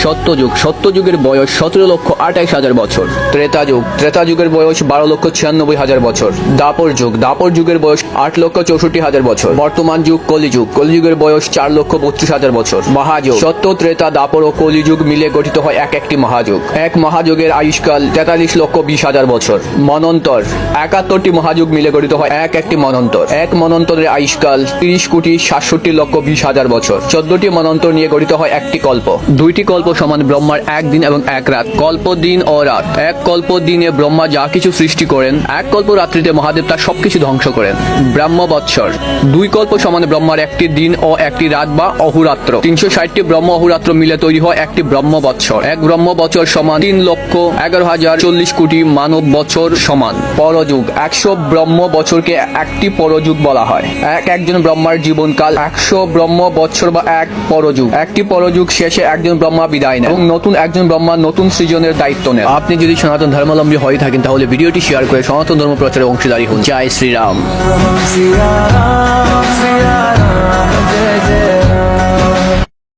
সত্যযুগ, সত্যযুগের বয়স 17,28,000 বছর। ত্রেতাযুগ, ত্রেতাযুগের বয়স 12,96,000 বছর। দাপর যুগ, দাপর যুগের বয়স 8,64,000 বছর। বর্তমান যুগ কলিযুগ, কলিযুগের বয়স 4,32,000 বছর। মহাযুগ, সত্য, ত্রেতা, দাপর ও কলিযুগ মিলে গঠিত হয় একটি মহাযুগ। এক মহাযুগের আয়ুষ্কাল 43,20,000 বছর। মনন্তর, 71টি মহাযুগ মিলে গঠিত হয় একটি মনন্তর। এক মনন্তরের আয়ুষ্কাল 30,67,20,000 বছর। 14টি মনন্তর নিয়ে গঠিত হয় একটি কল্প। 2টি কল্প সমান ব্রহ্মার এক দিন এবং এক রাত। কল্প দিন ও রাত। এক কল্প দিনে ব্রহ্মা যা কিছু সৃষ্টি করেন, এক কল্প রাত্রিতে মহাদেব তার সবকিছু ধ্বংস করেন। ব্রহ্মবৎসর, 2 কল্প সমান ব্রহ্মার একটি দিন ও একটি রাত বা অহুরাত্র। 360টি ব্রহ্ম অহুরাত্র মিলে তৈরি হয় একটি ব্রহ্মবৎসর। এক ব্রহ্মবৎসর সমান 3,11,040 কোটি মানব বছর সমান। পরযুগ, 100 ব্রহ্ম বছরকে একটি পরযুগ বলা হয়। একজন ব্রহ্মার জীবনকাল 100 ব্রহ্ম বছর বা এক পরযুগ। একটি পরযুগ শেষে একজন ব্রহ্মা বিদায় নেন এবং নতুন একজন ব্রহ্মা নতুন সৃজনের দায়িত্ব নেন। আপনি যদি সনাতন ধর্মাবলম্বী হয়ে থাকেন তাহলে ভিডিওটি শেয়ার করে সনাতন ধর্ম প্রচারে অংশীদারী হন। জয় শ্রীরাম।